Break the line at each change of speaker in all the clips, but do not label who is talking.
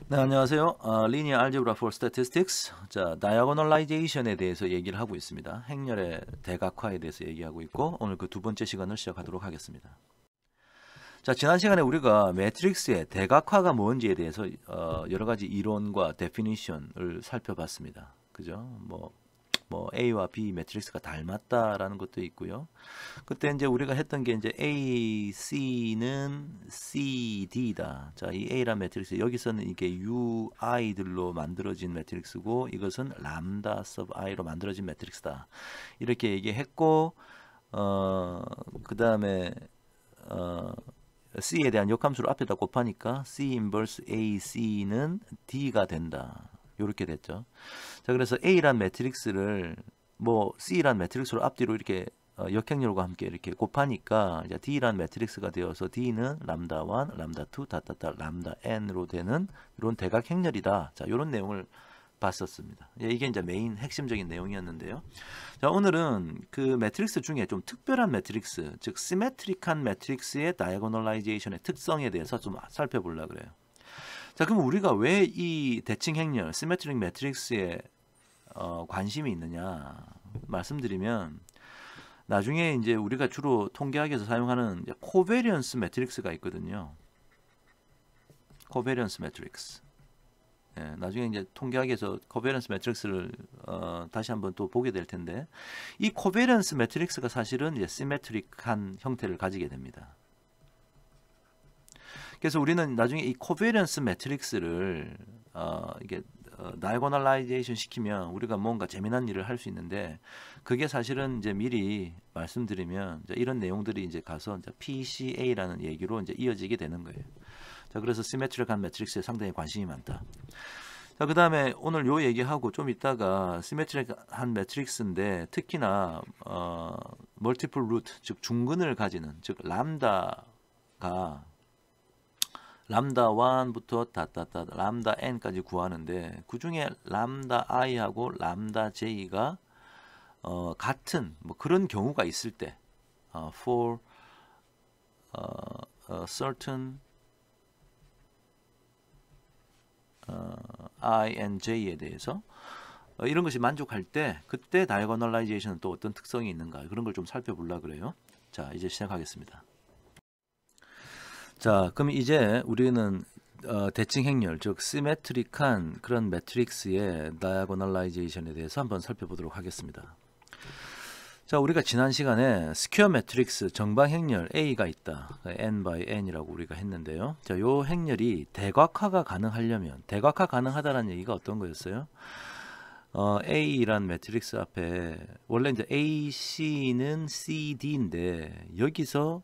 네, 안녕하세요. Linear Algebra for Statistics. 자, Diagonalization에 대해서 얘기를 하고 있습니다. 행렬의 대각화에 대해서 얘기하고 있고, 오늘 그 두 번째 시간을 시작하도록 하겠습니다. 자, 지난 시간에 우리가 매트릭스의 대각화가 뭔지에 대해서 여러 가지 이론과 definition을 살펴봤습니다. 그죠? 뭐 A와 B 매트릭스가 닮았다라는 것도 있고요. 그때 이제 우리가 했던 게 이제 A, C는 C, D다. 자, 이 A란 매트릭스 여기서는 이게 UI들로 만들어진 매트릭스고 이것은 람다 sub I로 만들어진 매트릭스다. 이렇게 얘기했고 그다음에 C에 대한 역함수를 앞에다 곱하니까 C 인버스 AC는 D가 된다. 이렇게 됐죠. 자, 그래서 A란 매트릭스를 뭐 C란 매트릭스로 앞뒤로 이렇게 역행렬과 함께 이렇게 곱하니까 이제 D란 매트릭스가 되어서 D는 람다 1, 람다 2, 다다다 람다 n으로 되는 이런 대각 행렬이다. 자, 이런 내용을 봤었습니다. 이게 이제 메인 핵심적인 내용이었는데요. 자, 오늘은 그 매트릭스 중에 좀 특별한 매트릭스, 즉 시메트릭한 매트릭스의 다이아고널라이제이션의 특성에 대해서 좀 살펴보려고 그래요. 자, 그럼 우리가 왜 이 대칭 행렬, 시메트릭 매트릭스에 관심이 있느냐 말씀드리면 나중에 이제 우리가 주로 통계학에서 사용하는 코베리언스 매트릭스가 있거든요. 코베리언스 매트릭스. 예, 나중에 이제 통계학에서 코베리언스 매트릭스를 다시 한번 또 보게 될 텐데 이 코베리언스 매트릭스가 사실은 이제 시메트릭한 형태를 가지게 됩니다. 그래서 우리는 나중에 이 코베리언스 매트릭스를 이게 다이고널라이제이션 시키면 우리가 뭔가 재미난 일을 할 수 있는데 그게 사실은 이제 미리 말씀드리면 이제 이런 내용들이 이제 가서 이제 PCA라는 얘기로 이제 이어지게 되는 거예요. 자, 그래서 시메트릭한 매트릭스에 상당히 관심이 많다. 자, 그다음에 오늘 요 얘기하고 좀 이따가 시메트릭한 매트릭스인데 특히나 멀티플 루트 즉 중근을 가지는 즉 람다가 람다 1부터 다다다 람다 n까지 구하는데 그 중에 람다 i하고 람다 j가 같은 뭐 그런 경우가 있을 때 for certain I and j에 대해서 이런 것이 만족할 때 그때 다이고널라이제이션은 또 어떤 특성이 있는가 그런 걸 좀 살펴보려고 그래요. 자, 이제 시작하겠습니다. 자, 그럼 이제 우리는 대칭 행렬, 즉 시메트릭한 그런 매트릭스의 다이아고널라이제이션에 대해서 한번 살펴보도록 하겠습니다. 자, 우리가 지난 시간에 스퀘어 매트릭스 정방 행렬 A가 있다. n by n이라고 우리가 했는데요. 자, 요 행렬이 대각화가 가능하려면 대각화 가능하다는 얘기가 어떤 거였어요? A란 매트릭스 앞에 원래 이제 AC는 CD인데 여기서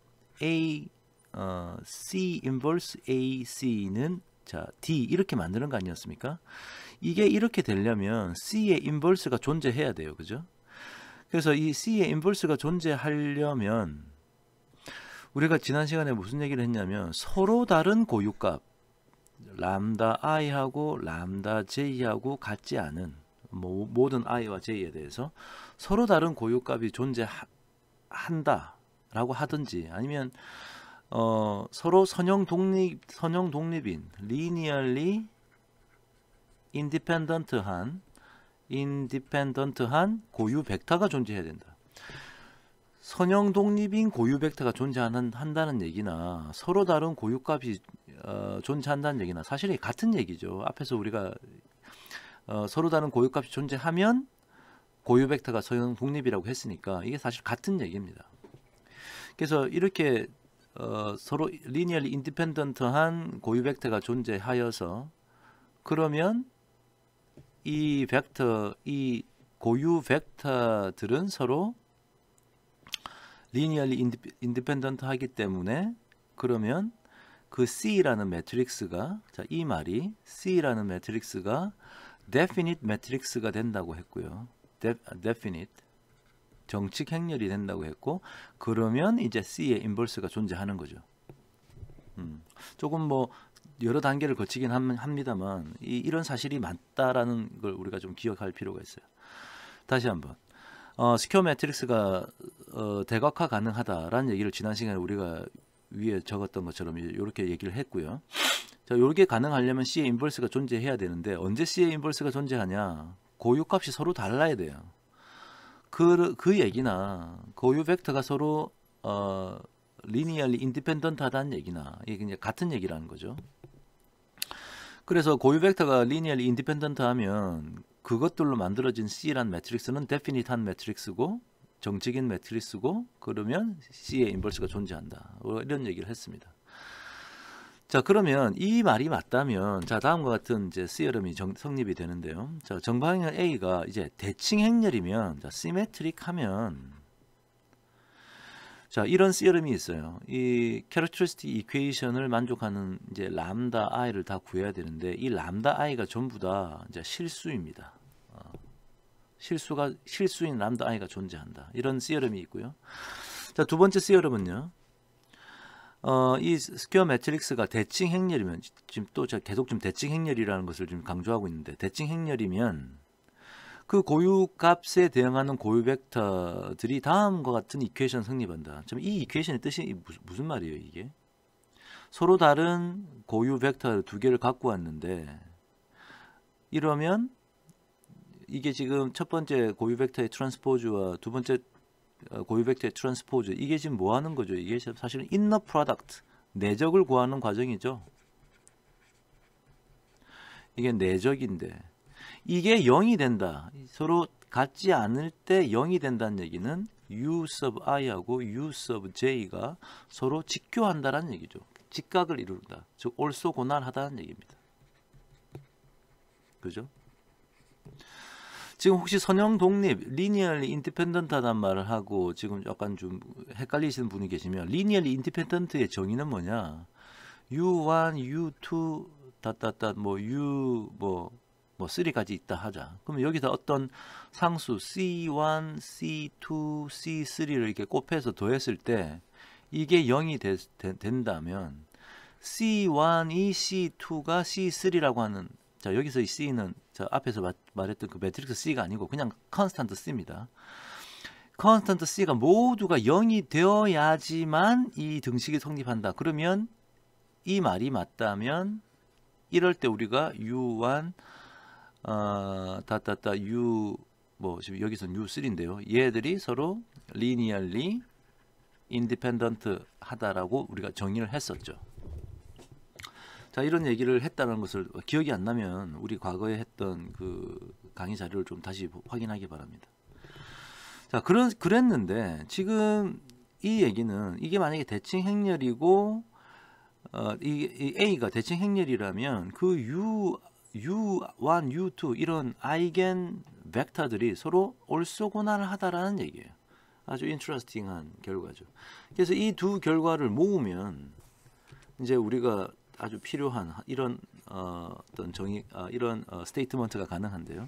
C 인버스 AC는 자 D 이렇게 만드는 거 아니었습니까? 이게 이렇게 되려면 C의 인버스가 존재해야 돼요, 그죠? 그래서 이 C의 인버스가 존재하려면 우리가 지난 시간에 무슨 얘기를 했냐면 서로 다른 고유값 람다 i하고 람다 j하고 같지 않은 모든 i와 j에 대해서 서로 다른 고유값이 존재한다라고 하든지 아니면 서로 선형 독립인 linearly independent한 고유 벡터가 존재해야 된다. 선형 독립인 고유 벡터가 존재한다는 얘기나 서로 다른 고유값이 존재한다는 얘기나 사실 같은 얘기죠. 앞에서 우리가 서로 다른 고유값이 존재하면 고유 벡터가 선형 독립이라고 했으니까 이게 사실 같은 얘기입니다. 그래서 이렇게 서로 리니얼리 인디펜던트한 고유 벡터가 존재하여서 그러면 이 고유 벡터들은 서로 리니얼리 인디펜던트 하기 때문에 그러면 그 C라는 매트릭스가 자, 이 말이 C라는 매트릭스가 definite 매트릭스가 된다고 했고요. definite 정칙 행렬이 된다고 했고 그러면 이제 C의 인버스가 존재하는 거죠. 조금 뭐 여러 단계를 거치긴 합니다만 이런 사실이 맞다라는 걸 우리가 좀 기억할 필요가 있어요. 다시 한번 스퀘어 매트릭스가 대각화 가능하다라는 얘기를 지난 시간에 우리가 위에 적었던 것처럼 이렇게 얘기를 했고요. 자, 요렇게 가능하려면 C의 인버스가 존재해야 되는데 언제 C의 인버스가 존재하냐? 고유값이 서로 달라야 돼요. 그 얘기나 고유 벡터가 서로 리니얼리 인디펜던트 하다는 얘기나 이게 이제 같은 얘기라는 거죠. 그래서 고유 벡터가 리니얼리 인디펜던트 하면 그것들로 만들어진 C란 매트릭스는 데피니트한 매트릭스고 정적인 매트릭스고 그러면 C의 인버스가 존재한다. 이런 얘기를 했습니다. 자, 그러면 이 말이 맞다면 자, 다음과 같은 이제 시어럼이 성립이 되는데요. 자, 정방향 A가 이제 대칭 행렬이면 자, 시메트릭 하면 자, 이런 시어럼이 있어요. 이 캐릭터리스틱 이퀘이션을 만족하는 이제 람다 i를 다 구해야 되는데 이 람다 i가 전부 다 이제 실수입니다. 실수인 람다 i가 존재한다. 이런 시어럼이 있고요. 자, 두 번째 시어럼은요. 이 스퀘어 매트릭스가 대칭 행렬이면 지금 또 제가 계속 좀 대칭 행렬이라는 것을 좀 강조하고 있는데 대칭 행렬이면 그 고유 값에 대응하는 고유 벡터들이 다음과 같은 이퀘이션 성립한다. 좀 이 이퀘이션의 뜻이 무슨 말이에요, 이게? 서로 다른 고유 벡터 두 개를 갖고 왔는데 이러면 이게 지금 첫 번째 고유 벡터의 트랜스포즈와 두 번째 고유 벡터의 트랜스포즈 이게 지금 뭐 하는 거죠? 이게 사실은 인너 프로덕트 내적을 구하는 과정이죠. 이게 내적인데 이게 0이 된다. 서로 같지 않을 때 0이 된다는 얘기는 U sub i하고 U sub j가 서로 직교한다라는 얘기죠. 직각을 이룬다. 즉 올소고날하다는 얘기입니다. 그죠? 지금 혹시 선형 독립, 리니얼리 인디펜던트하다는 말을 하고 지금 약간 좀 헷갈리시는 분이 계시면 리니얼리 인디펜던트의 정의는 뭐냐? U1, U2, 뭐 U 뭐 3까지 있다 하자. 그러면 여기다 어떤 상수 C1, C2, C3를 이렇게 곱해서 더했을 때 이게 0이 된다면 C1이 C2가 C3라고 하는 자, 여기서 이 C는 저 앞에서 말했던 그 매트릭스 C가 아니고 그냥 컨스탄트 C입니다. 컨스탄트 C가 모두가 0이 되어야지만 이 등식이 성립한다. 그러면 이 말이 맞다면 이럴 때 우리가 U1 U 뭐 지금 여기서는 U3인데요. 얘들이 서로 리니얼리 인디펜던트 하다라고 우리가 정의를 했었죠. 자, 이런 얘기를 했다는 것을 기억이 안 나면 우리 과거에 했던 그 강의 자료를 좀 다시 확인하기 바랍니다. 자, 그랬는데 지금 이 얘기는 이게 만약에 대칭 행렬이고 이 A가 대칭 행렬이라면 그 U1, U2 이런 아이겐 벡터들이 서로 올소고날하다라는 얘기예요. 아주 인트러스팅한 결과죠. 그래서 이 두 결과를 모으면 이제 우리가 아주 필요한 이런 어떤 정의 이런 스테이트먼트가 가능한데요.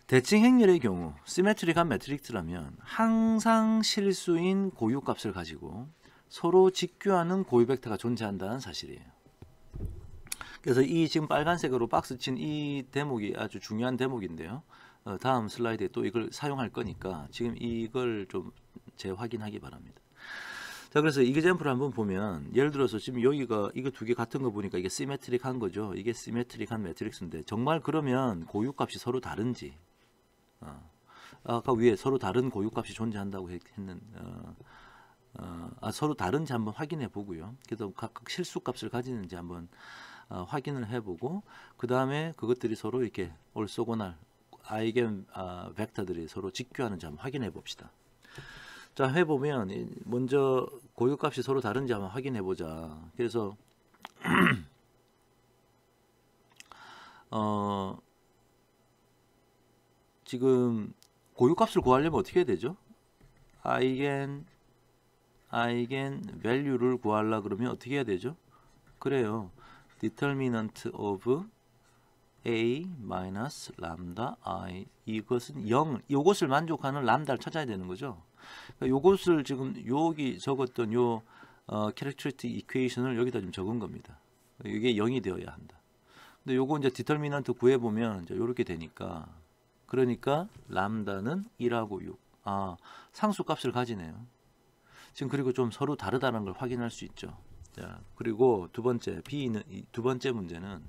대칭 행렬의 경우 시메트릭한 매트릭스라면 항상 실수인 고유 값을 가지고 서로 직교하는 고유 벡터가 존재한다는 사실이에요. 그래서 이 지금 빨간색으로 박스 친 이 대목이 아주 중요한 대목인데요. 다음 슬라이드에 또 이걸 사용할 거니까 지금 이걸 좀 재확인하기 바랍니다. 자, 그래서 이그젬플을 한번 보면 예를 들어서 지금 여기가 이거 두 개 같은 거 보니까 이게 시메트릭한 거죠. 이게 시메트릭한 매트릭스인데 정말 그러면 고유값이 서로 다른지 아까 위에 서로 다른 고유값이 존재한다고 했는 서로 다른지 한번 확인해 보고요. 그래서 각각 실수값을 가지는지 한번 확인을 해보고 그 다음에 그것들이 서로 이렇게 올소고날 아이겐 벡터들이 서로 직교하는지 한번 확인해 봅시다. 자, 해보면 먼저 고유값이 서로 다른지 한번 확인해 보자. 그래서 지금 고유값을 구하려면 어떻게 해야 되죠? 아이겐 value를 구하려 그러면 어떻게 해야 되죠? 그래요. determinant of a minus lambda i 이것은 0 이것을 만족하는 람다를 찾아야 되는 거죠. 그러니까 이것을 지금 여기 적었던 요 characteristic equation을 여기다 좀 적은 겁니다. 이게 0이 되어야 한다. 근데 요거 이제 디터미넌트 구해 보면 이제 요렇게 되니까 그러니까 람다는 1하고 6. 상수 값을 가지네요. 지금 그리고 좀 서로 다르다는 걸 확인할 수 있죠. 자, 그리고 두 번째 문제는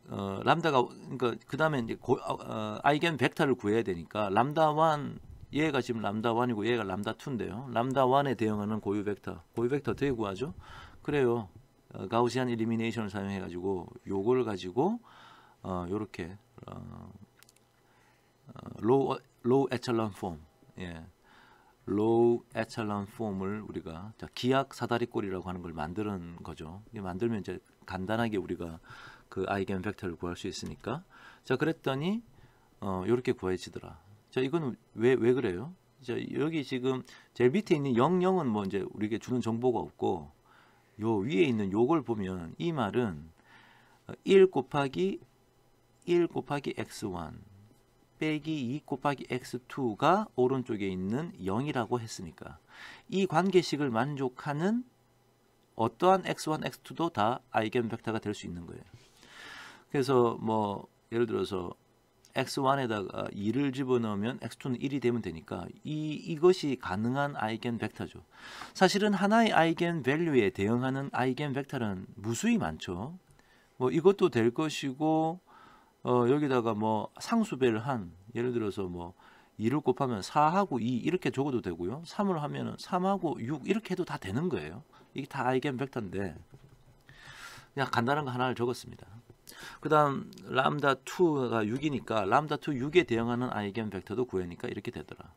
람다가 그러니까 그 다음에 이제 아이겐 벡터를 구해야 되니까 람다 1 얘가 지금 람다 1이고 얘가 람다 2인데요. 람다 1에 대응하는 고유 벡터 어떻게 구하죠? 그래요. 가우시안 일리미네이션을 사용해 가지고 요걸 가지고 요렇게 로우 에첼런 폼, 예, 로우 에첼런 폼을 우리가 기약 사다리꼴이라고 하는 걸 만드는 거죠. 이게 만들면 이제 간단하게 우리가 그 아이겐 벡터를 구할 수 있으니까. 자, 그랬더니 요렇게 구해지더라. 자, 이건 왜 그래요? 자, 여기 지금 제일 밑에 있는 00은 뭐 이제 우리에게 주는 정보가 없고, 요 위에 있는 요걸 보면 이 말은 1 곱하기 x1 빼기 2 곱하기 x2가 오른쪽에 있는 0이라고 했으니까 이 관계식을 만족하는 어떠한 x1, x2도 다 아이겐 벡터가 될 수 있는 거예요. 그래서 뭐 예를 들어서 x1에다가 2를 집어넣으면 x2는 1이 되면 되니까 이것이 가능한 아이겐 벡터죠. 사실은 하나의 아이겐 밸류에 대응하는 아이겐 벡터는 무수히 많죠. 뭐 이것도 될 것이고 여기다가 뭐 상수배를 한 예를 들어서 뭐 2를 곱하면 4하고 2 이렇게 적어도 되고요. 3을 하면은 3하고 6 이렇게 해도 다 되는 거예요. 이게 다 아이겐 벡터인데 그냥 간단한 거 하나를 적었습니다. 그 다음 람다 2가 6이니까 람다 2 6에 대응하는 아이겐 벡터도 구하니까 이렇게 되더라.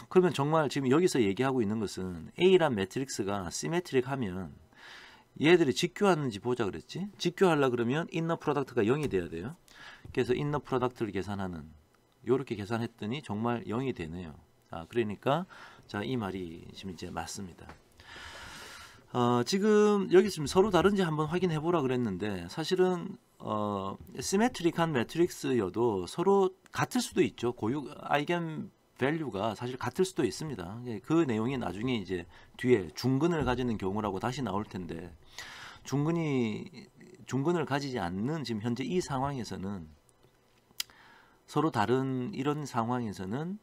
그러면 정말 지금 여기서 얘기하고 있는 것은 A란 매트릭스가 시메트릭 하면 얘들이 직교하는지 보자 그랬지. 직교하려 그러면 인너 프로덕트가 0이 돼야 돼요. 그래서 인너 프로덕트를 계산하는 요렇게 계산했더니 정말 0이 되네요. 그러니까 자, 이 말이 지금 이제 맞습니다. 지금 여기 지금 서로 다른지 한번 확인해 보라 그랬는데 사실은 시메트릭한 매트릭스여도 서로 같을 수도 있죠. 고유 아이겐 밸류가 사실 같을 수도 있습니다. 그 내용이 나중에 이제 뒤에 중근을 가지는 경우라고 다시 나올 텐데 중근을 가지지 않는 지금 현재 이 상황에서는 서로 다른 이런 상황에서는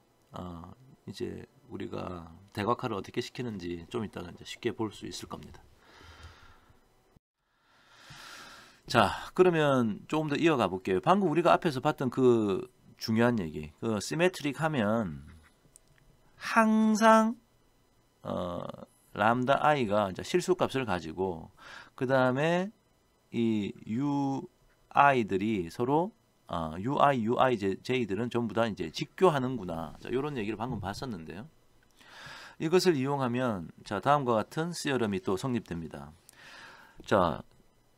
이제 우리가 대각화를 어떻게 시키는지 좀 이따가 이제 쉽게 볼 수 있을 겁니다. 자, 그러면 조금 더 이어가 볼게요. 방금 우리가 앞에서 봤던 그 중요한 얘기, 그 시메트릭 하면 항상 람다 i가 이제 실수값을 가지고 그 다음에 이 ui들이 서로 uij들은 전부 다 이제 직교하는구나. 자, 이런 얘기를 방금 봤었는데요. 이것을 이용하면 자, 다음과 같은 시어럼이 또 성립됩니다. 자,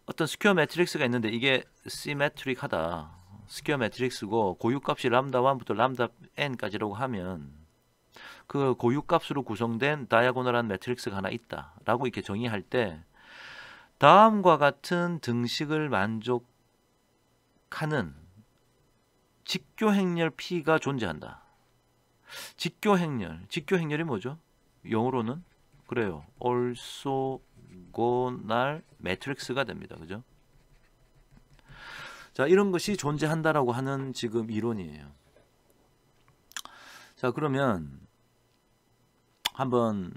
어떤 스퀘어 매트릭스가 있는데 이게 시메트릭하다. 스퀘어 매트릭스고 고유값이 람다 1부터 람다 n까지라고 하면 그 고유값으로 구성된 다이아고널한 매트릭스가 하나 있다 라고 이렇게 정의할 때 다음과 같은 등식을 만족하는 직교행렬 P가 존재한다. 직교행렬이 뭐죠? 영어로는 그래요. orthogonal 매트릭스가 됩니다. 그죠? 자, 이런 것이 존재한다라고 하는 지금 이론이에요. 자, 그러면 한번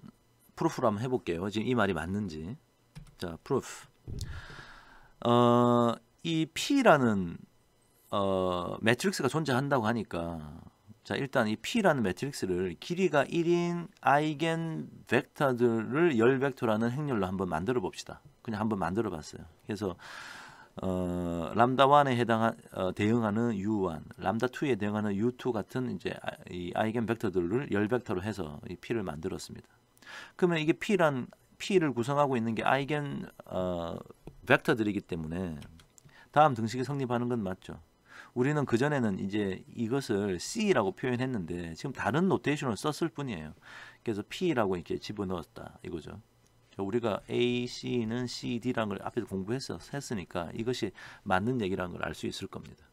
프루프를 한번 해볼게요. 지금 이 말이 맞는지. 자, 프루프. 이 P라는 매트릭스가 존재한다고 하니까 자, 일단 이 P라는 매트릭스를 길이가 1인 아이겐 벡터들을 열 벡터라는 행렬로 한번 만들어 봅시다. 그냥 한번 만들어 봤어요. 그래서 람다 1에 대응하는 U1, 람다 2에 대응하는 U2 같은 이제 이 아이겐 벡터들을 열 벡터로 해서 이 P를 만들었습니다. 그러면 이게 P를 구성하고 있는 게 아이겐 벡터들이기 때문에 다음 등식이 성립하는 건 맞죠. 우리는 그전에는 이제 이것을 C라고 표현했는데 지금 다른 노테이션을 썼을 뿐이에요. 그래서 P라고 이렇게 집어넣었다 이거죠. 우리가 A, C는 C, D라는 걸 앞에서 공부했으니까 이것이 맞는 얘기라는 걸 알 수 있을 겁니다.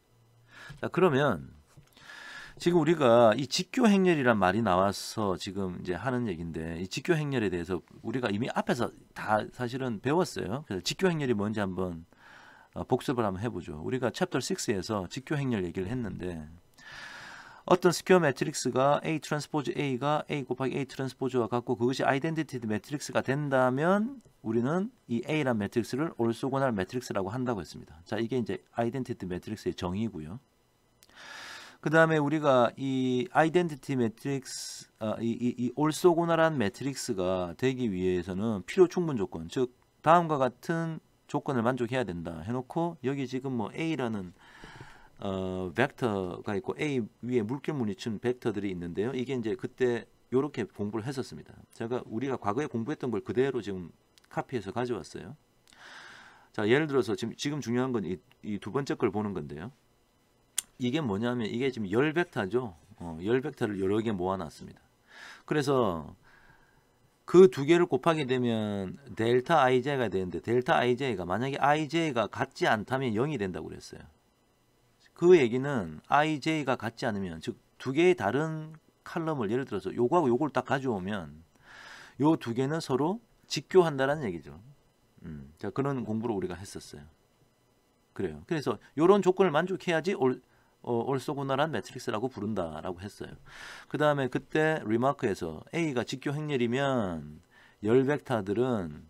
자, 그러면 지금 우리가 이 직교행렬이란 말이 나와서 지금 이제 하는 얘기인데 이 직교행렬에 대해서 우리가 이미 앞에서 다 사실은 배웠어요. 그래서 직교행렬이 뭔지 한번 복습을 한번 해보죠. 우리가 챕터 6에서 직교행렬 얘기를 했는데 어떤 스퀘어 매트릭스가 A 트랜스포즈 A가 A 곱하기 A 트랜스포즈와 같고 그것이 아이덴티티 매트릭스가 된다면 우리는 이 A란 매트릭스를 올소고날 매트릭스라고 한다고 했습니다. 자, 이게 이제 아이덴티티 매트릭스의 정의고요. 그 다음에 우리가 이 아이덴티티 매트릭스, 이 올소고날한 매트릭스가 되기 위해서는 필요 충분 조건, 즉 다음과 같은 조건을 만족해야 된다 해놓고 여기 지금 뭐 A라는 벡터가 있고 A 위에 물결무늬 친 벡터들이 있는데요. 이게 이제 그때 이렇게 공부를 했었습니다. 우리가 과거에 공부했던 걸 그대로 지금 카피해서 가져왔어요. 자, 예를 들어서 지금 중요한 건 이 두 번째 걸 보는 건데요. 이게 뭐냐면 이게 지금 열 벡터죠. 열 벡터를 여러 개 모아놨습니다. 그래서 그 두 개를 곱하게 되면 델타 ij가 되는데 델타 ij가 만약에 ij가 같지 않다면 0이 된다고 그랬어요. 그 얘기는 ij가 같지 않으면 즉 두 개의 다른 칼럼을 예를 들어서 요거하고 요걸 딱 가져오면 요 두 개는 서로 직교한다라는 얘기죠. 자, 그런 공부를 우리가 했었어요. 그래요. 그래서 요런 조건을 만족해야지 올소고날한 매트릭스라고 부른다라고 했어요. 그 다음에 그때 리마크에서 A가 직교 행렬이면 열 벡터들은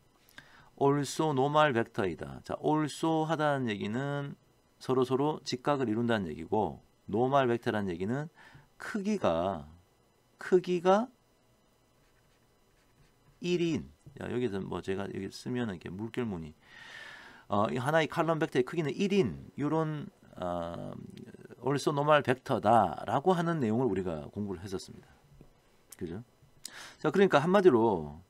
올소 노말 벡터이다. 자, 올소 하다는 얘기는 서로 직각을 이룬다는 얘기고 노말 벡터라는 얘기는 크기가 1인. 야, 여기서 뭐 제가 여기 쓰면은 이렇게 물결무늬 하나의 칼럼 벡터의 크기는 1인 이런 올소 노멀 벡터다라고 하는 내용을 우리가 공부를 했었습니다. 그죠? 자, 그러니까 한마디로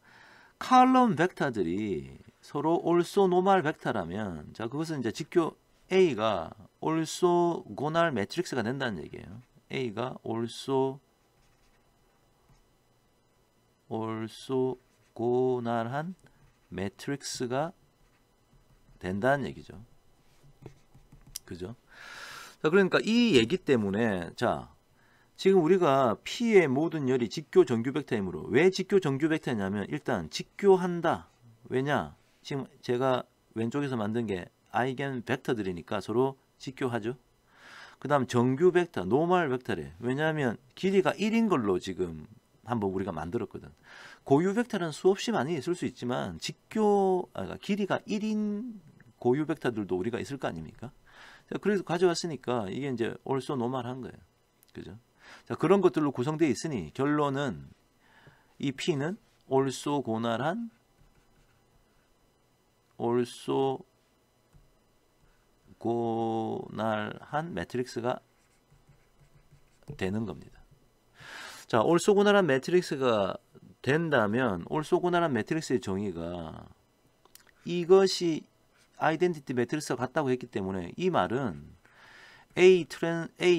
칼럼 벡터들이 서로 올소 노멀 벡터라면 자, 그것은 이제 직교 A가 올소고날 매트릭스가 된다는 얘기예요. A가 올소고날한 매트릭스가 된다는 얘기죠. 그죠? 자, 그러니까 이 얘기 때문에 자, 지금 우리가 P의 모든 열이 직교 정규 벡터이므로 왜 직교 정규 벡터냐면 일단 직교한다. 왜냐? 지금 제가 왼쪽에서 만든 게 아이겐 벡터들이니까 서로 직교하죠. 그 다음 정규 벡터, 노멀 벡터래. 왜냐하면 길이가 1인 걸로 지금 한번 우리가 만들었거든. 고유 벡터는 수없이 많이 있을 수 있지만 길이가 1인 고유 벡터들도 우리가 있을 거 아닙니까? 자, 그래서 가져왔으니까 이게 이제 올소 노멀한 거예요. 그죠? 자, 그런 것들로 구성되어 있으니 결론은 이 P는 올소고날한 매트릭스가 되는 겁니다. 자, 올소고날한 매트릭스가 된다면 올소고날한 매트릭스의 정의가 이것이 아이덴티티 매트릭스가 같다고 했기 때문에 이 말은 A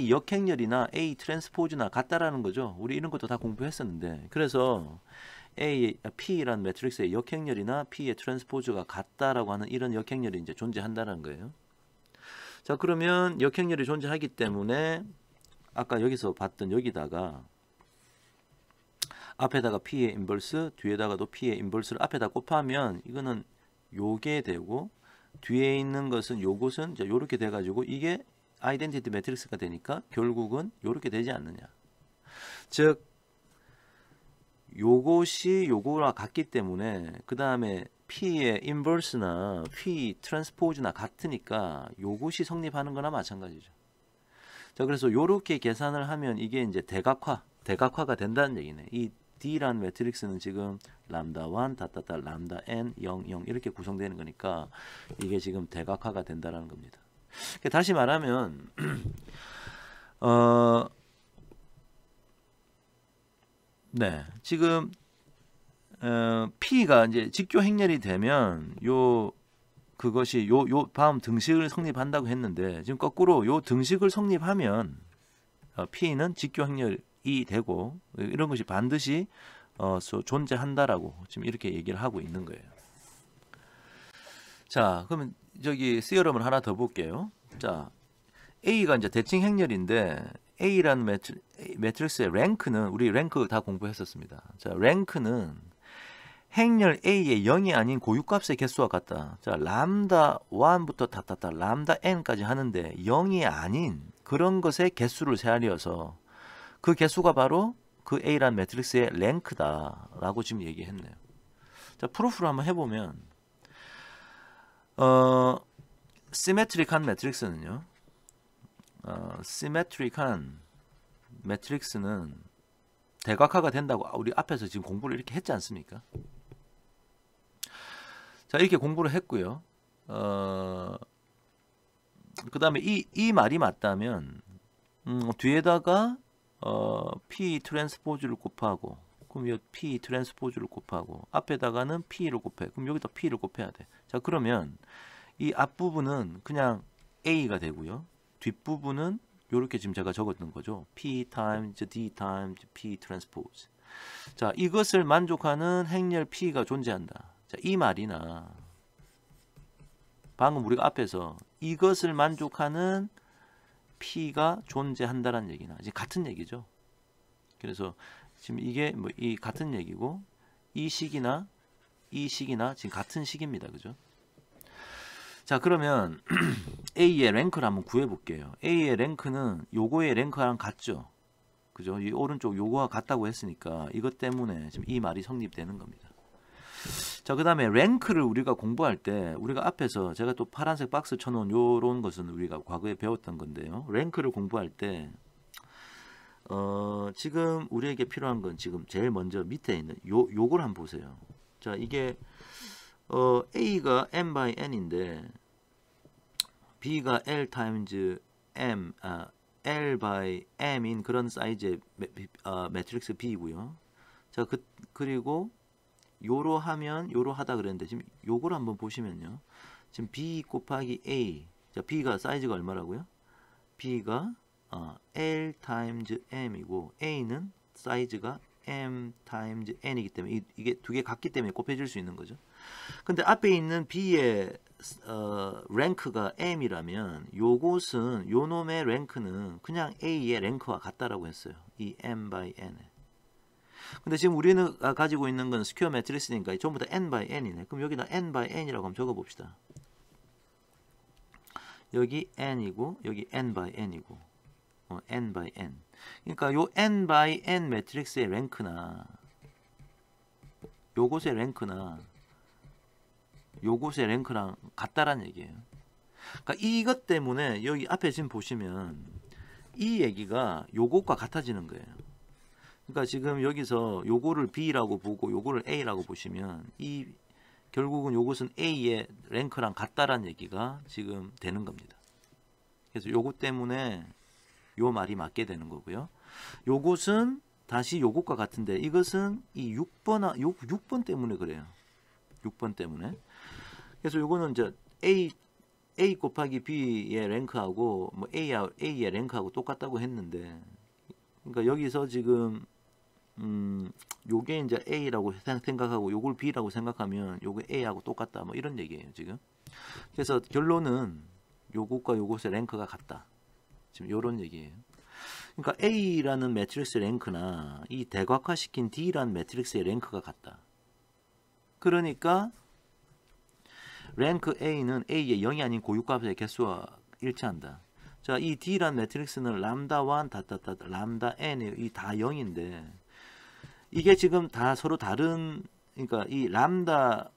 역행렬이나 A 트랜스포즈나 같다라는 거죠. 우리 이런 것도 다 공부했었는데 그래서 P라는 매트릭스의 역행렬이나 P의 트랜스포즈가 같다라고 하는 이런 역행렬이 이제 존재한다는 거예요. 자, 그러면 역행렬이 존재하기 때문에 아까 여기서 봤던 여기다가 앞에다가 P의 인버스 뒤에다가도 P의 인버스를 앞에다 곱하면 이거는 요게 되고 뒤에 있는 것은 요것은 요렇게 돼가지고 이게 아이덴티티 매트릭스가 되니까 결국은 요렇게 되지 않느냐. 즉 요것이 요거랑 같기 때문에 그 다음에 P의 인버스나 P 트랜스포즈나 같으니까 요것이 성립하는 거나 마찬가지죠. 자, 그래서 요렇게 계산을 하면 이게 이제 대각화가 된다는 얘기네. 이 D라는 매트릭스는 지금 람다 1, 람다 n, 0, 0 이렇게 구성되는 거니까 이게 지금 대각화가 된다는 겁니다. 다시 말하면 네, 지금 P가 이제 직교 행렬이 되면 그것이 요 다음 등식을 성립한다고 했는데 지금 거꾸로 요 등식을 성립하면 P는 직교 행렬이 되고 이런 것이 반드시 존재한다라고 지금 이렇게 얘기를 하고 있는 거예요. 자, 그러면 저기 시어럼을 하나 더 볼게요. 자, A가 이제 대칭 행렬인데 A라는 매트릭스의 랭크는 우리 랭크 다 공부했었습니다. 자, 랭크는 행렬 A의 0이 아닌 고유값의 개수와 같다. 자, 람다 1부터 람다 n까지 하는데 0이 아닌 그런 것의 개수를 세하려서 그 개수가 바로 그 A라는 매트릭스의 랭크다라고 지금 얘기했네요. 자, 프루프를 한번 해보면 시메트릭한 매트릭스는요. 시메트릭한 매트릭스는 대각화가 된다고 우리 앞에서 지금 공부를 이렇게 했지 않습니까? 자, 이렇게 공부를 했고요. 그 다음에 이 말이 맞다면 뒤에다가 P 트랜스포즈를 곱하고, 그럼 이 P 트랜스포즈를 곱하고 앞에다가는 P를 곱해. 그럼 여기다 P를 곱해야 돼. 자, 그러면 이 앞부분은 그냥 A가 되고요. 뒷부분은 이렇게 지금 제가 적었던 거죠. P times D times P 트랜스포즈. 자, 이것을 만족하는 행렬 P가 존재한다. 자, 이 말이나 방금 우리가 앞에서 이것을 만족하는 P가 존재한다는 얘기나 이제 같은 얘기죠. 그래서 지금 이게 뭐 이 같은 얘기고 이 식이나 지금 같은 식입니다. 그죠? 자, 그러면 A의 랭크를 한번 구해 볼게요. A의 랭크는 요거의 랭크랑 같죠. 그죠? 이 오른쪽 요거와 같다고 했으니까 이것 때문에 지금 이 말이 성립되는 겁니다. 자, 그 다음에 랭크를 우리가 공부할 때 우리가 앞에서 제가 또 파란색 박스 쳐놓은 요런 것은 우리가 과거에 배웠던 건데요. 랭크를 공부할 때 지금 우리에게 필요한 건 지금 제일 먼저 밑에 있는 요걸 한번 보세요. 자, 이게 A가 m by n인데 B가 L times m, L by m인 그런 사이즈의 매트릭스 B이고요. 자, 그리고 요로 하면 요로 하다 그랬는데 지금 요걸 한번 보시면요. 지금 B 곱하기 A. 자, B가 사이즈가 얼마라고요? B가 L times m이고 A는 사이즈가 m times n이기 때문에 이게 두 개 같기 때문에 곱해질 수 있는 거죠. 근데 앞에 있는 B의 랭크가 m이라면 요것은 요 놈의 랭크는 그냥 A의 랭크와 같다라고 했어요. 이 m by n. 근데 지금 우리는 가지고 있는 건 스퀘어 매트리스니까 전부 다 n by n이네. 그럼 여기다 n by n이라고 한번 적어 봅시다. 여기 n이고 여기 n by n이고 n by n. 그러니까 요 n by n 매트릭스의 랭크나 요것의 랭크나 요것의 랭크랑 같다라는 얘기예요. 그러니까 이것 때문에 여기 앞에 지금 보시면 이 얘기가 요것과 같아지는 거예요. 그러니까 지금 여기서 요거를 B라고 보고 요거를 A라고 보시면 이 결국은 요것은 A의 랭크랑 같다라는 얘기가 지금 되는 겁니다. 그래서 요것 때문에 요 말이 맞게 되는 거고요. 요것은 다시 요것과 같은데 이것은 이 6번 때문에 그래요. 6번 때문에. 그래서 요거는 이제 A 곱하기 B의 랭크하고 뭐 A의 랭크하고 똑같다고 했는데, 그러니까 여기서 지금 요게 이제 A라고 생각하고 요걸 B라고 생각하면 요게 A하고 똑같다 뭐 이런 얘기예요 지금. 그래서 결론은 요것과 요것의 랭크가 같다. 지금 요런 얘기예요. 그러니까 A라는 매트릭스 랭크나 이 대각화시킨 D라는 매트릭스의 랭크가 같다. 그러니까 랭크 A는 A의 0이 아닌 고유값의 개수와 일치한다. 자, 이 D라는 매트릭스는 람다 1 람다 n 이 다 0인데 이게 지금 다 서로 다른, 그러니까 이 람다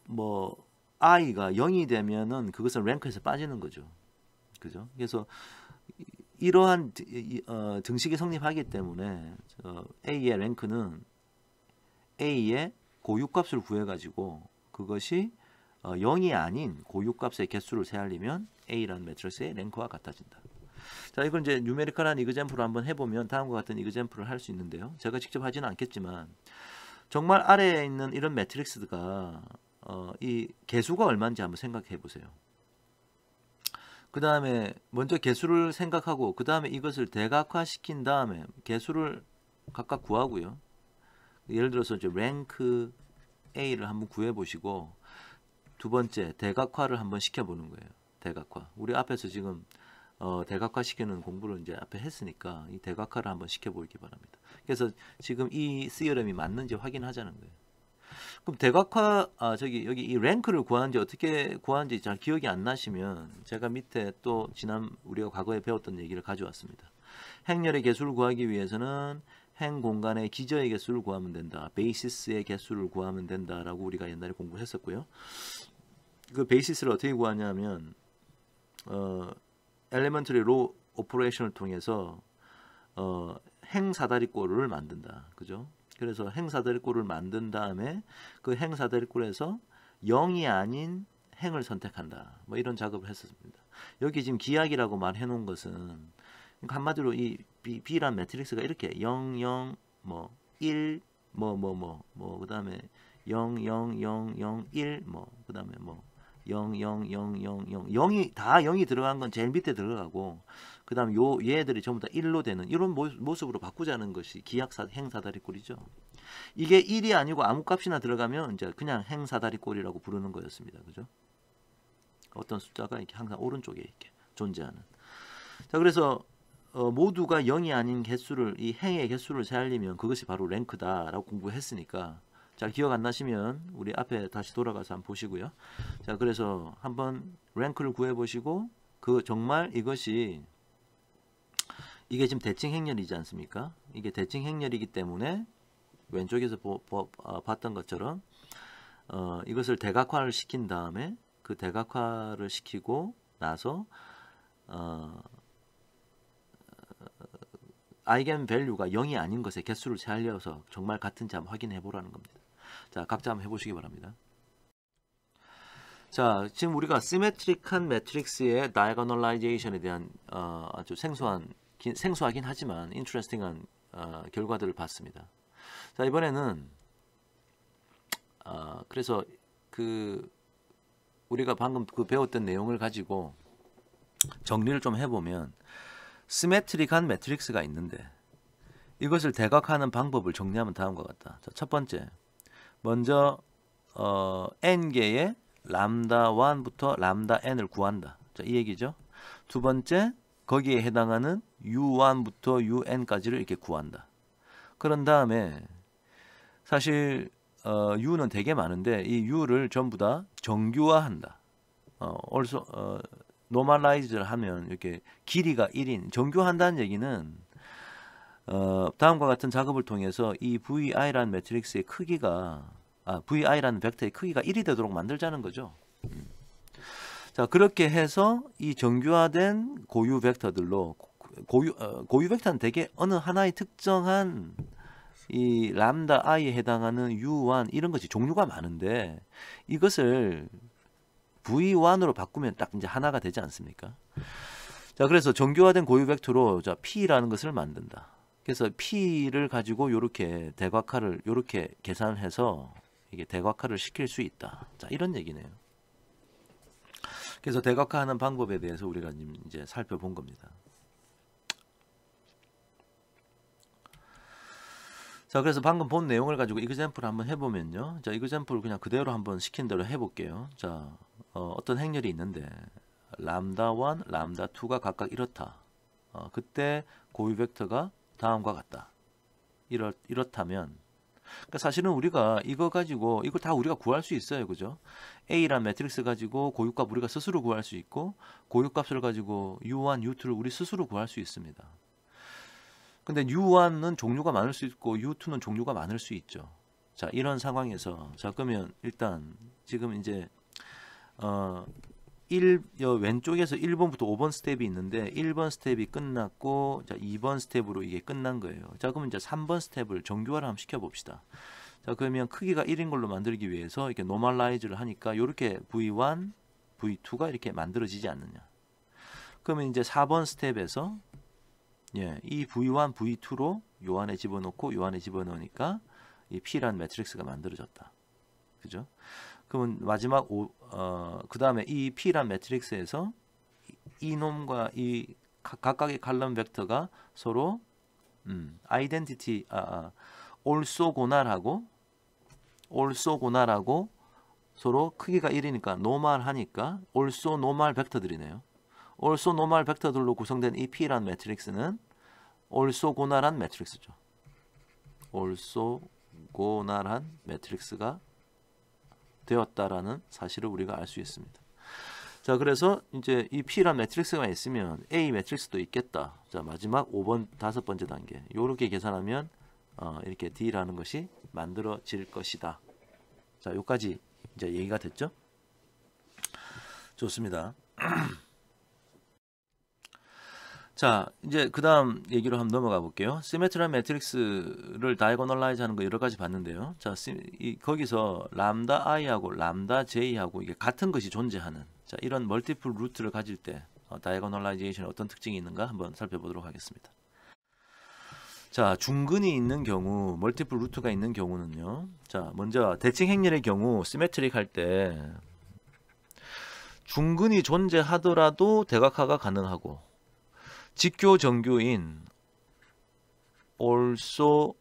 뭐 i가 0이 되면은 그것은 랭크에서 빠지는 거죠. 그죠? 그래서 이러한 등식이 성립하기 때문에 A의 랭크는 A의 고유값을 구해가지고 그것이 0이 아닌 고유값의 개수를 세알리면 A라는 매트릭스의 랭크와 같아진다. 자, 이걸 이제 뉴메리컬한 이그젠플을 한번 해보면 다음과 같은 이그젠플을 할 수 있는데요. 제가 직접 하지는 않겠지만 정말 아래에 있는 이런 매트릭스가 이 개수가 얼마인지 한번 생각해 보세요. 그 다음에 먼저 개수를 생각하고 그 다음에 이것을 대각화시킨 다음에 개수를 각각 구하고요. 예를 들어서 이제 랭크 A를 한번 구해 보시고 두 번째 대각화를 한번 시켜보는 거예요. 대각화. 우리 앞에서 지금 대각화 시키는 공부를 이제 앞에 했으니까 이 대각화를 한번 시켜보기 바랍니다. 그래서 지금 이 시어럼이 맞는지 확인하자는 거예요. 그럼 대각화 여기 이 랭크를 구하는지 어떻게 구하는지 잘 기억이 안 나시면 제가 밑에 또 지난 우리가 과거에 배웠던 얘기를 가져왔습니다. 행렬의 개수를 구하기 위해서는 행 공간의 기저의 개수를 구하면 된다. 베이시스의 개수를 구하면 된다라고 우리가 옛날에 공부했었고요. 그 베이시스를 어떻게 구하냐면 엘리먼터리 로 오퍼레이션을 통해서 행 사다리꼴을 만든다. 그죠? 그래서 행 사다리꼴을 만든 다음에 그 행 사다리꼴에서 0이 아닌 행을 선택한다. 뭐 이런 작업을 했었습니다. 여기 지금 기하기라고 말해 놓은 것은 그러니까 한마디로 이 B란 매트릭스가 이렇게 0, 0, 뭐 1, 그다음에 0, 0, 0, 0, 1, 그다음에 0, 0, 0, 0, 0, 0이 다 0이 들어간 건 제일 밑에 들어가고 그다음에 얘들이 전부 다 1로 되는 이런 모습으로 바꾸자는 것이 기하사 행사다리꼴이죠. 이게 1이 아니고 아무 값이나 들어가면 이제 그냥 행사다리꼴이라고 부르는 거였습니다. 그죠? 어떤 숫자가 이렇게 항상 오른쪽에 이렇게 존재하는. 자, 그래서 모두가 0이 아닌 개수를 이 행의 개수를 세알리면 그것이 바로 랭크다라고 공부했으니까 잘 기억 안 나시면 우리 앞에 다시 돌아가서 한번 보시고요. 자, 그래서 한번 랭크를 구해 보시고 그 정말 이게 지금 대칭 행렬이지 않습니까? 이게 대칭 행렬이기 때문에 왼쪽에서 봤던 것처럼 이것을 대각화를 시킨 다음에 그 대각화를 시키고 나서 아이겐 밸류가 0이 아닌 것의 개수를 세알려서 정말 같은지 한번 확인해 보라는 겁니다. 자, 각자 한번 해보시기 바랍니다. 자, 지금 우리가 시메트릭한 매트릭스의 다이아고널라이제이션에 대한 아주 생소하긴 하지만 인트레스팅한 결과들을 봤습니다. 자, 이번에는 그래서 우리가 방금 배웠던 내용을 가지고 정리를 좀 해보면 시메트릭한 매트릭스가 있는데 이것을 대각화하는 방법을 정리하면 다음과 같다. 자, 첫 번째, 먼저 n개의 람다 1부터 람다 n을 구한다. 자, 이 얘기죠. 두 번째, 거기에 해당하는 u1부터 un까지를 이렇게 구한다. 그런 다음에 사실 u는 되게 많은데 이 u를 전부 다 정규화한다. 노멀라이즈를 하면 이렇게 길이가 1인 정규화한다는 얘기는 다음과 같은 작업을 통해서 이 VI라는 매트릭스의 크기가 VI라는 벡터의 크기가 1이 되도록 만들자는 거죠. 자, 그렇게 해서 이 정규화된 고유 벡터들로 고유 벡터는 대개 어느 하나의 특정한 이 람다 i에 해당하는 u1 이런 것이 종류가 많은데 이것을 v1으로 바꾸면 딱 이제 하나가 되지 않습니까? 자, 그래서 정규화된 고유 벡터로 자, p라는 것을 만든다. 그래서 p를 가지고 이렇게 대각화를 이렇게 계산을 해서 이게 대각화를 시킬 수 있다. 자, 이런 얘기네요. 그래서 대각화하는 방법에 대해서 우리가 이제 살펴본 겁니다. 자, 그래서 방금 본 내용을 가지고 이그젬플 한번 해보면요. 자, 이그젬플을 그냥 그대로 한번 시킨 대로 해볼게요. 자, 어떤 행렬이 있는데 람다 1, 람다 2가 각각 이렇다. 그때 고유 벡터가 다음과 같다. 이렇다면 그러니까 사실은 우리가 이거 가지고 이걸 다 우리가 구할 수 있어요. 그죠? A란 매트릭스 가지고 고유값 우리가 스스로 구할 수 있고 고유값을 가지고 U1, U2를 우리 스스로 구할 수 있습니다. 근데 U1은 종류가 많을 수 있고 U2는 종류가 많을 수 있죠. 자, 이런 상황에서 자, 그러면 일단 지금 이제 왼쪽에서 1번부터 5번 스텝이 있는데 1번 스텝이 끝났고 자, 2번 스텝으로 이게 끝난 거예요. 자, 그러면 이제 3번 스텝을 정규화를 한번 시켜 봅시다. 자, 그러면 크기가 1인 걸로 만들기 위해서 이렇게 노멀라이즈를 하니까 이렇게 V1, V2가 이렇게 만들어지지 않느냐. 그러면 이제 4번 스텝에서 이 V1, V2로 요 안에 집어넣고 요 안에 집어넣으니까 이 P라는 매트릭스가 만들어졌다. 그죠? 그러면 마지막 그 다음에 이 P란 매트릭스에서 이놈과 이 각각의 칼럼 벡터가 서로 아이덴티티 올소고날하고 서로 크기가 1이니까 노멀하니까 올소 노멀 벡터들이네요. 올소노멀 벡터들로 구성된 이 P란 매트릭스는 올소고날한 매트릭스죠. 올소고날한 매트릭스가 되었다라는 사실을 우리가 알 수 있습니다. 자, 자, 그래서 이제 이 P란 매트릭스가 있으면 A 매트릭스도 있겠다. 자, 마지막 5번 다섯 번째 단계. 요렇게 계산하면 이렇게 D라는 것이 만들어질 것이다. 자, 요까지 이제 얘기가 됐죠? 좋습니다. 자, 이제 그 다음 얘기로 한번 넘어가 볼게요. 시메트리한 매트릭스를 다이고널라이즈 하는 거 여러 가지 봤는데요. 자, 거기서 람다 i하고 람다 j하고 이게 같은 것이 존재하는, 자, 이런 멀티플 루트를 가질 때 다이고널라이제이션에 어떤 특징이 있는가 한번 살펴보도록 하겠습니다. 자, 중근이 있는 경우, 멀티플 루트가 있는 경우는요. 자, 먼저 대칭 행렬의 경우 시메트릭 할 때 중근이 존재하더라도 대각화가 가능하고, 직교 정교인 also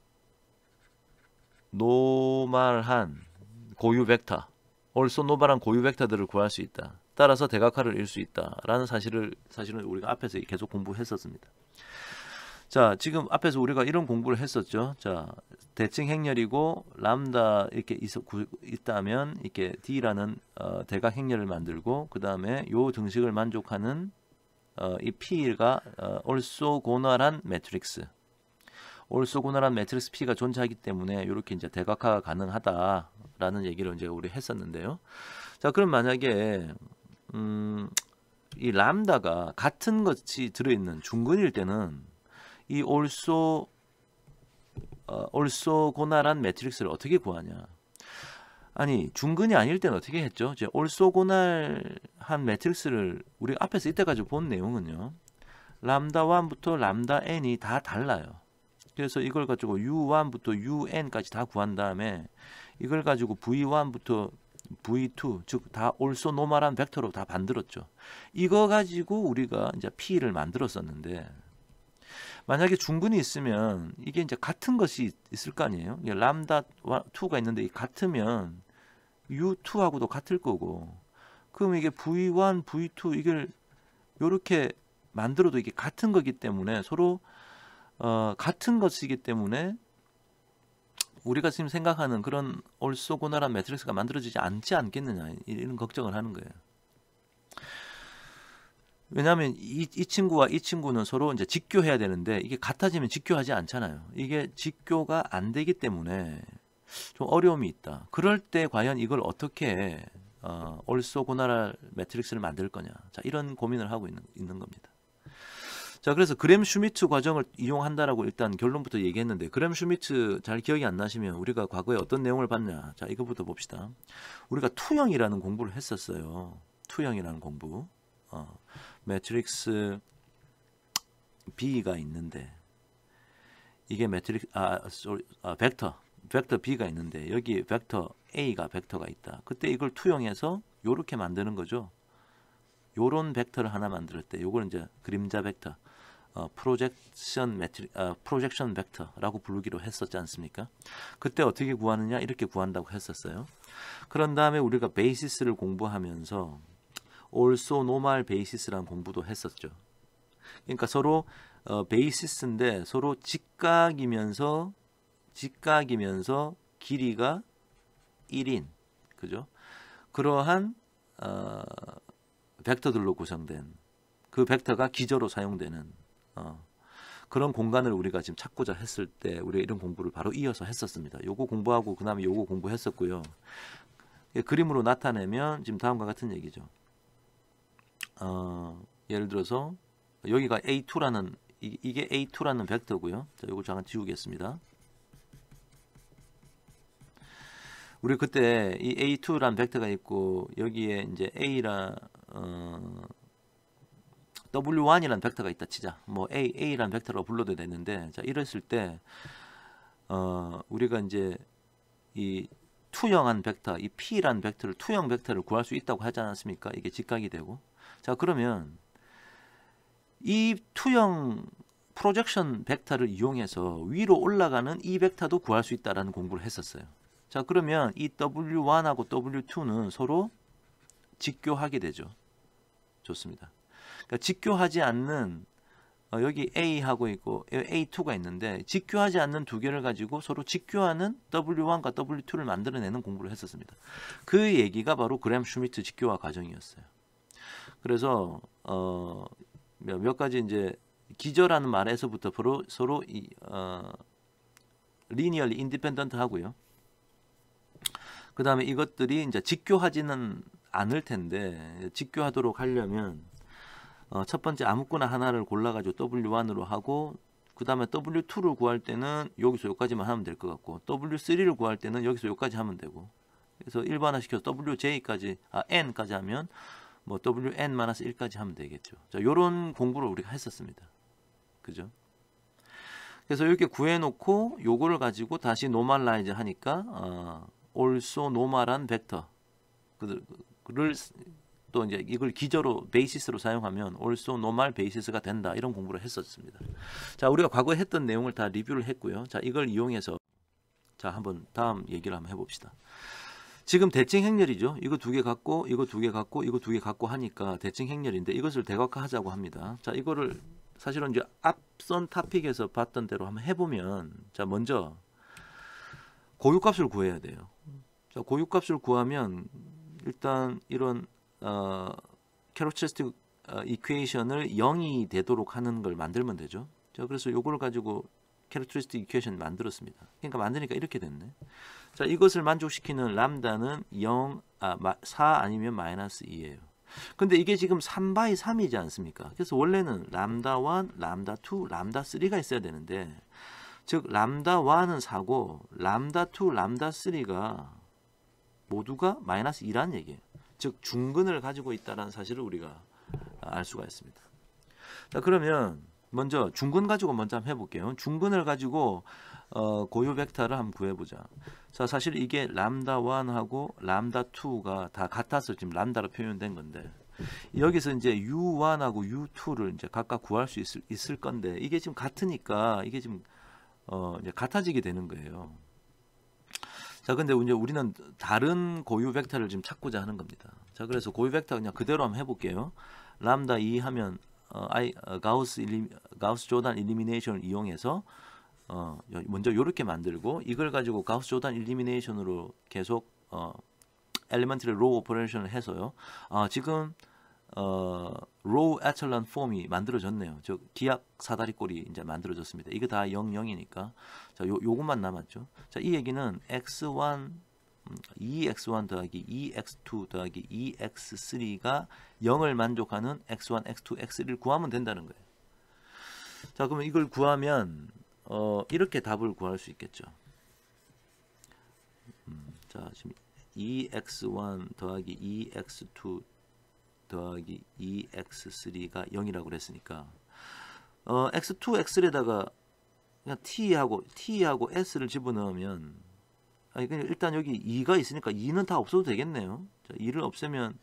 노멀한 고유 벡터, also 노멀한 고유 벡터들을 구할 수 있다. 따라서 대각화를 이룰 수 있다라는 사실은 우리가 앞에서 계속 공부했었습니다. 자, 지금 앞에서 우리가 이런 공부를 했었죠. 자, 대칭 행렬이고 람다 이렇게 있다면 이렇게 D라는 대각 행렬을 만들고, 그 다음에 요 등식을 만족하는 이 P가 올소고널한 매트릭스, 올소고널한 매트릭스 P가 존재하기 때문에 이렇게 이제 대각화가 가능하다라는 얘기를 이제 우리 했었는데요. 자, 그럼 만약에 이 람다가 같은 것이 들어있는 중근일 때는 이 올소고널한 매트릭스를 어떻게 구하냐? 아니, 중근이 아닐 때는 어떻게 했죠? 이제 올소고널한 매트릭스를 우리 앞에서 이때까지 본 내용은요, 람다 1부터 람다 n이 다 달라요. 그래서 이걸 가지고 u1부터 un까지 다 구한 다음에 이걸 가지고 v1부터 v2, 즉 다 올소노멀한 벡터로 다 만들었죠. 이거 가지고 우리가 이제 p를 만들었었는데, 만약에 중근이 있으면 이게 이제 같은 것이 있을 거 아니에요. 람다 2가 있는데 같으면 U2하고도 같을 거고, 그럼 이게 V1, V2 이걸 이렇게 만들어도 이게 같은 거기 때문에 서로 같은 것이기 때문에 우리가 지금 생각하는 그런 올소고널한 매트릭스가 만들어지지 않지 않겠느냐, 이런 걱정을 하는 거예요. 왜냐하면 이 친구와 이 친구는 서로 이제 직교해야 되는데 이게 같아지면 직교하지 않잖아요. 이게 직교가 안 되기 때문에 좀 어려움이 있다. 그럴 때 과연 이걸 어떻게 올소고널 매트릭스를 만들 거냐. 자, 이런 고민을 하고 있는 겁니다. 자, 그래서 그램 슈미트 과정을 이용한다라고 일단 결론부터 얘기했는데, 그램 슈미트 잘 기억이 안 나시면 우리가 과거에 어떤 내용을 봤냐. 자, 이거부터 봅시다. 우리가 투형이라는 공부를 했었어요. 투형이라는 공부. 매트릭스 B가 있는데 이게 벡터 B가 있는데 여기 벡터 A가 벡터가 있다. 그때 이걸 투영해서 요렇게 만드는 거죠. 요런 벡터를 하나 만들 때 요걸 이제 그림자 벡터, 프로젝션 벡터라고 부르기로 했었지 않습니까? 그때 어떻게 구하느냐, 이렇게 구한다고 했었어요. 그런 다음에 우리가 베이시스를 공부하면서 also normal basis라는 공부도 했었죠. 그러니까 서로 베이시스인데 서로 직각이면서 길이가 1인, 그죠? 그러한 벡터들로 구성된, 그 벡터가 기저로 사용되는 그런 공간을 우리가 지금 찾고자 했을 때 우리가 이런 공부를 바로 이어서 했었습니다. 요거 공부하고 그 다음에 요거 공부했었고요. 그림으로 나타내면 지금 다음과 같은 얘기죠. 예를 들어서 여기가 A2라는 이게 A2라는 벡터고요. 자, 요거 잠깐 지우겠습니다. 우리 그때 이 A2라는 벡터가 있고 여기에 이제 W1이라는 벡터가 있다 치자. 뭐 A라는 벡터로 불러도 되는데, 자, 이랬을 때 우리가 이제 이 투영한 벡터, 이 P라는 벡터를 투영 벡터를 구할 수 있다고 하지 않았습니까? 이게 직각이 되고. 자, 그러면 이 투영 프로젝션 벡터를 이용해서 위로 올라가는 이 벡터도 구할 수 있다라는 공부를 했었어요. 자, 그러면 이 W1하고 W2는 서로 직교하게 되죠. 좋습니다. 그러니까 직교하지 않는 여기 A하고 있고 A2가 있는데 직교하지 않는 두 개를 가지고 서로 직교하는 W1과 W2를 만들어내는 공부를 했었습니다. 그 얘기가 바로 그램 슈미트 직교화 과정이었어요. 그래서 몇 가지 이제 기저라는 말에서부터 서로 linearly independent 하고요. 그 다음에 이것들이 이제 직교하지는 않을 텐데, 직교하도록 하려면 첫 번째 아무거나 하나를 골라가지고 W1으로 하고, 그 다음에 W2를 구할 때는 여기서 여기까지만 하면 될 것 같고, W3를 구할 때는 여기서 여기까지 하면 되고, 그래서 일반화시켜서 WJ까지, N까지 하면 뭐 WN-1까지 하면 되겠죠. 자, 요런 공부를 우리가 했었습니다. 그죠? 그래서 이렇게 구해놓고 요거를 가지고 다시 normalize 하니까 also normal한 벡터를 또 이제 이걸 기저로 베이시스로 사용하면 also normal basis가 된다, 이런 공부를 했었습니다. 자, 우리가 과거에 했던 내용을 다 리뷰를 했고요. 자, 이걸 이용해서 자, 한번 다음 얘기를 한번 해봅시다. 지금 대칭 행렬이죠. 이거 두 개 갖고 이거 두 개 갖고 이거 두 개 갖고 하니까 대칭 행렬인데 이것을 대각화하자고 합니다. 자, 이거를 사실은 이제 앞선 토픽에서 봤던 대로 한번 해보면, 자, 먼저 고유값을 구해야 돼요. 자, 고유값을 구하면 일단 이런 캐릭터리스틱 이퀘이션을 0이 되도록 하는 걸 만들면 되죠. 자, 그래서 요걸 가지고 캐릭터리스틱 이퀘이션 만들었습니다. 그러니까 만드니까 이렇게 됐네. 자, 이것을 만족시키는 람다는 4 아니면 마이너스 2예요. 근데 이게 지금 3바이 3이지 않습니까? 그래서 원래는 람다 1, 람다 2, 람다 3가 있어야 되는데, 즉 람다 1은 4고 람다 2, 람다 3가 모두가 마이너스 2라는 얘기예요. 즉 중근을 가지고 있다는 사실을 우리가 알 수가 있습니다. 자, 그러면 먼저 중근 가지고 먼저 한번 해볼게요. 중근을 가지고 고유 벡터를 한번 구해보자. 자, 사실 이게 람다 1하고 람다 2가 다 같아서 지금 람다로 표현된 건데, 여기서 이제 U1하고 U2를 이제 각각 구할 수 있을 건데, 이게 지금 같으니까 이게 지금 이제 같아지게 되는 거예요. 자, 근데 이제 우리는 다른 고유 벡터를 지금 찾고자 하는 겁니다. 자, 그래서 고유 벡터 그냥 그대로 한번 해볼게요. 람다 2 하면 가우스 조단 일리미네이션을 이용해서 먼저 이렇게 만들고, 이걸 가지고 가우스 조단 일리미네이션으로 계속 엘리먼트리 로우 오퍼레이션을 해서요. 지금 로우 에첼런 폼이 만들어졌네요. 즉 기압 사다리꼴이 이제 만들어졌습니다. 이게 다 0, 0이니까 자, 요것만 남았죠. 자, 이 얘기는 x1 2x1 더하기 2x2 더하기 2x3가 0을 만족하는 x1, x2, x3를 구하면 된다는 거예요. 자, 그러면 이걸 구하면 이렇게 답을 구할 수 있겠죠. 자, 지금 2x1 더하기 2x2 더하기 2x3가 0이라고 그랬으니까 x2, x3에다가 그냥 t하고 s를 집어넣으면, 그냥 일단 여기 2가 있으니까 2는 다 없어도 되겠네요. 자, 2를 없애면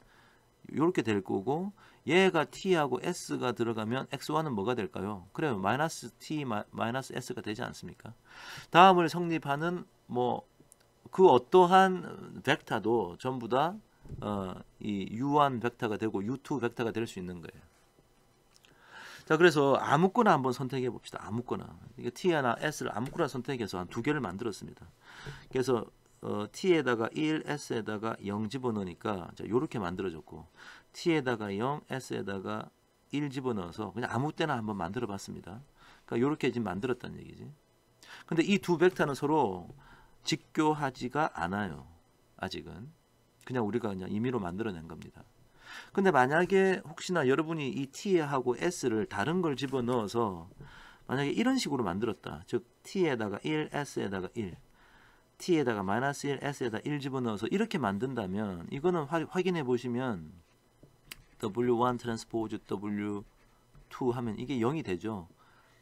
이렇게 될 거고, 얘가 t하고 s가 들어가면 x1은 뭐가 될까요? 그래요, 마이너스 t 마이너스 s가 되지 않습니까? 다음을 성립하는 뭐 그 어떠한 벡터도 전부 다 이 U1 벡터가 되고 U2 벡터가 될 수 있는 거예요. 자, 그래서 아무거나 한번 선택해 봅시다. 아무거나. 이게 T나 S를 아무거나 선택해서 한 두 개를 만들었습니다. 그래서 T에다가 1, S에다가 0 집어넣으니까 이렇게 만들어졌고, T에다가 0, S에다가 1 집어넣어서 그냥 아무 때나 한번 만들어 봤습니다. 그러니까 이렇게 지금 만들었다는 얘기지. 근데 이 두 벡터는 서로 직교하지가 않아요. 아직은. 그냥 우리가 그냥 임의로 만들어낸 겁니다. 근데 만약에 혹시나 여러분이 이 T하고 S를 다른 걸 집어넣어서 만약에 이런 식으로 만들었다. 즉 T에다가 1, S에다가 1, T에다가 마이너스 1, S에다가 1 집어넣어서 이렇게 만든다면, 이거는 확인해 보시면 W1 트랜스포즈 W2 하면 이게 0이 되죠.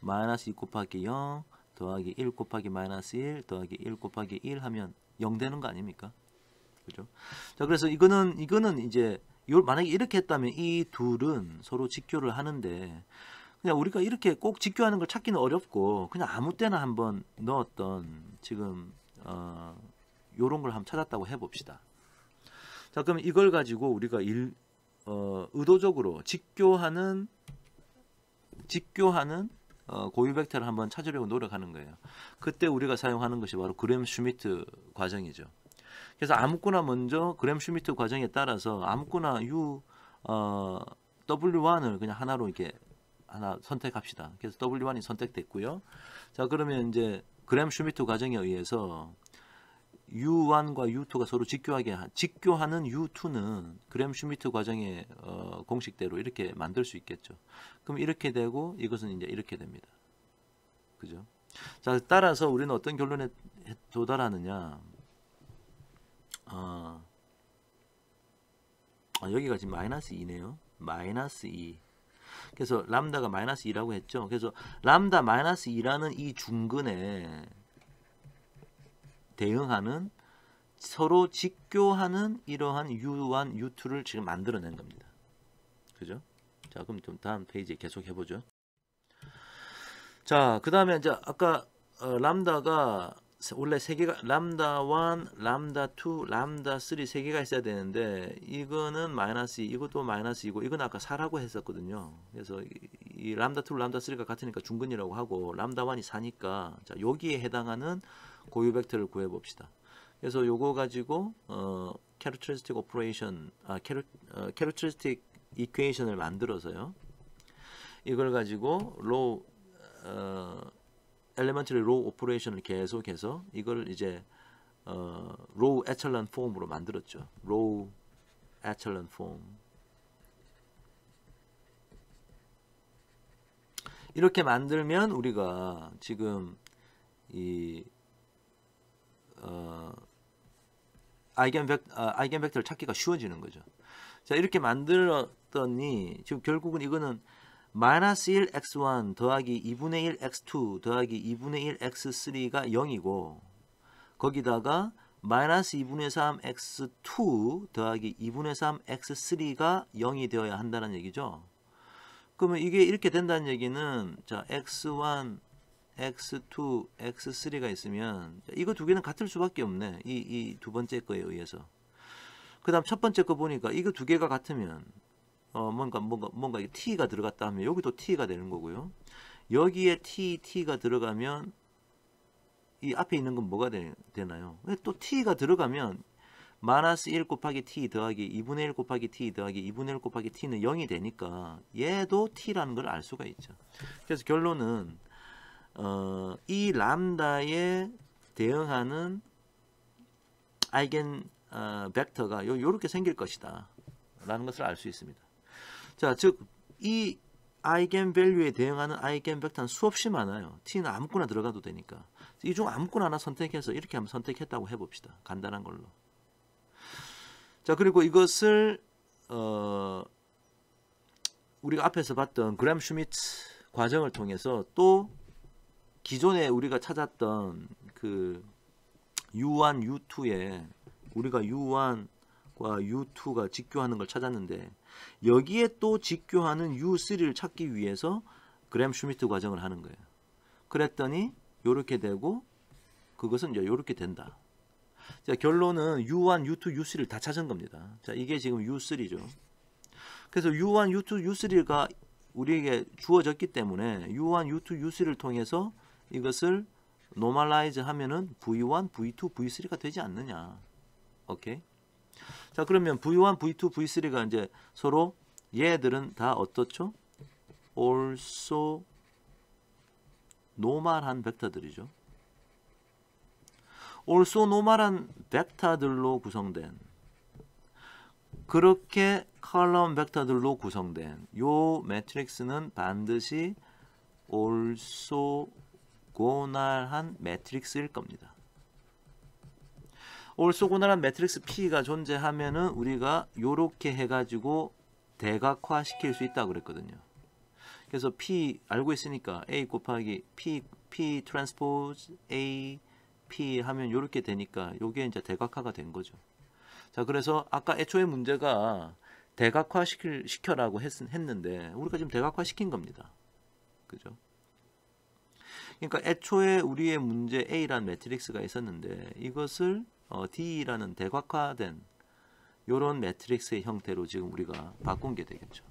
마이너스 2 곱하기 0 더하기 1 곱하기 마이너스 1 더하기 1 곱하기 1 하면 0 되는 거 아닙니까? 그죠? 자, 그래서 이거는 이제 만약에 이렇게 했다면 이 둘은 서로 직교를 하는데, 그냥 우리가 이렇게 꼭 직교하는 걸 찾기는 어렵고 그냥 아무 때나 한번 넣었던 지금 요런 걸 한번 찾았다고 해봅시다. 자, 그럼 이걸 가지고 우리가 의도적으로 직교하는 고유 벡터를 한번 찾으려고 노력하는 거예요. 그때 우리가 사용하는 것이 바로 그램 슈미트 과정이죠. 그래서 아무거나 먼저 그램 슈미트 과정에 따라서 아무거나 W1을 그냥 하나로 이렇게 하나 선택합시다. 그래서 W1이 선택됐고요. 자, 그러면 이제 그램 슈미트 과정에 의해서 U1과 U2가 서로 직교하는 U2는 그램 슈미트 과정의 공식대로 이렇게 만들 수 있겠죠. 그럼 이렇게 되고 이것은 이제 이렇게 됩니다. 그죠? 자, 따라서 우리는 어떤 결론에 도달하느냐? 여기가 지금 마이너스 2네요. 마이너스 2. 그래서 람다가 마이너스 2라고 했죠. 그래서 람다 마이너스 2라는 이 중근에 대응하는 서로 직교하는 이러한 U1, U2를 지금 만들어낸 겁니다. 그죠? 자, 그럼 좀 다음 페이지에 계속 해보죠. 자, 그 다음에 이제 아까 람다가 원래 세 개가 람다 1, 람다 2, 람다 3 세 개가 있어야 되는데 이거는 마이너스 2, 이것도 마이너스 2고 이건 아까 4라고 했었거든요. 그래서 이 람다 2, 람다 3가 같으니까 중근이라고 하고 람다 1이 4니까 자, 여기에 해당하는 고유 벡터를 구해 봅시다. 그래서 요거 가지고 characteristic operation characteristic equation을 만들어서요. 이걸 가지고 로우 elementary row operation을 계속해서 이걸 이제 row echelon form으로 만들었죠. row echelon form. 이렇게 만들면 우리가 지금 이 아이겐벡터를 찾기가 쉬워지는 거죠. 자, 이렇게 만들었더니 지금 결국은 이거는 마이너스 1 x1 더하기 2분의 1 x2 더하기 2분의 1 x3가 0이고 거기다가 마이너스 2분의 3 x2 더하기 2분의 3 x3가 0이 되어야 한다는 얘기죠. 그러면 이게 이렇게 된다는 얘기는 자 x1, x2, x3가 있으면 이거 두 개는 같을 수밖에 없네. 이 두 번째 거에 의해서. 그 다음 첫 번째 거 보니까 이거 두 개가 같으면 뭔가 t가 들어갔다 하면 여기도 t가 되는 거고요. 여기에 t가 들어가면 이 앞에 있는 건 뭐가 되나요? 또 t가 들어가면 마이너스 1 곱하기 t 더하기 2분의 1 곱하기 t 더하기 2분의 1 곱하기 t는 0이 되니까 얘도 t라는 걸 알 수가 있죠. 그래서 결론은 이 람다에 대응하는 아이겐 벡터가 요렇게 생길 것이다 라는 것을 알 수 있습니다. 자, 즉 이 아이겐 밸류에 대응하는 아이겐 벡터는 수없이 많아요. t는 아무거나 들어가도 되니까 이 중 아무거나 하나 선택해서 이렇게 한번 선택했다고 해봅시다. 간단한 걸로. 자, 그리고 이것을 우리가 앞에서 봤던 그램 슈미트 과정을 통해서 또 기존에 우리가 찾았던 그 U1, U2에 우리가 U1과 U2가 직교하는 걸 찾았는데 여기에 또 직교하는 U3를 찾기 위해서 그램 슈미트 과정을 하는 거예요. 그랬더니 이렇게 되고 그것은 이제 이렇게 된다. 자, 결론은 U1, U2, U3를 다 찾은 겁니다. 자, 이게 지금 U3죠. 그래서 U1, U2, U3가 우리에게 주어졌기 때문에 U1, U2, U3를 통해서 이것을 노멀라이즈 하면은 V1, V2, V3가 되지 않느냐. 오케이. 자, 그러면 V1, V2, V3가 이제 서로 얘들은 다 어떻죠? also 노멀한 벡터들이죠. also 노멀한 벡터들로 구성된 그렇게 컬럼 벡터들로 구성된 요 매트릭스는 반드시 올소고날한 매트릭스일 겁니다. 올소고날한 매트릭스 P가 존재하면은 우리가 요렇게 해가지고 대각화 시킬 수 있다고 그랬거든요. 그래서 P 알고 있으니까 A 곱하기 P 트랜스포즈 A P 하면 요렇게 되니까 요게 이제 대각화가 된 거죠. 자, 그래서 아까 애초에 문제가 대각화 시켜라고 했는데 우리가 지금 대각화 시킨 겁니다. 그죠? 그러니까 애초에 우리의 문제 A라는 매트릭스가 있었는데 이것을 D라는 대각화된 요런 매트릭스의 형태로 지금 우리가 바꾼 게 되겠죠.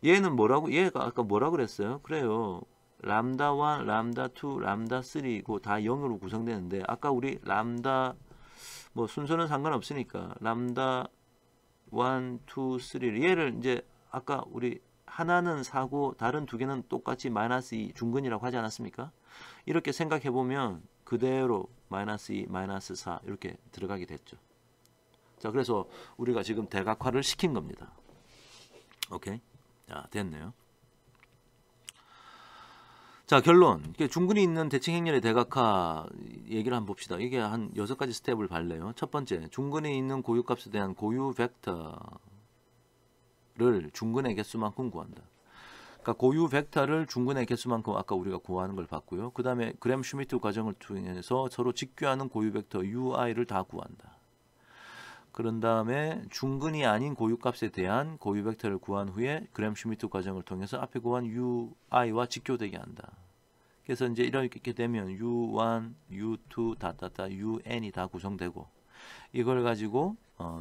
얘는 얘가 아까 뭐라고 그랬어요? 그래요. 람다 1, 람다 2, 람다 3고 다 0으로 구성되는데 아까 우리 람다 뭐 순서는 상관없으니까 람다 1, 2, 3 얘를 이제 아까 우리 하나는 4고 다른 두 개는 똑같이 마이너스 2 중근이라고 하지 않았습니까? 이렇게 생각해 보면 그대로 마이너스 2, 마이너스 4 이렇게 들어가게 됐죠. 자, 그래서 우리가 지금 대각화를 시킨 겁니다. 오케이? 자, 됐네요. 자, 결론. 중근이 있는 대칭 행렬의 대각화 얘기를 한번 봅시다. 이게 한 6가지 스텝을 밟네요. 첫 번째, 중근이 있는 고유값에 대한 고유 벡터를 중근의 개수만큼 구한다. 그러니까 고유 벡터를 중근의 개수만큼 아까 우리가 구하는 걸 봤고요. 그 다음에 그램 슈미트 과정을 통해서 서로 직교하는 고유 벡터 UI를 다 구한다. 그런 다음에 중근이 아닌 고유값에 대한 고유 벡터를 구한 후에 그램 슈미트 과정을 통해서 앞에 구한 UI와 직교되게 한다. 그래서 이제 이렇게 되면 U1, U2, UN이 다 구성되고 이걸 가지고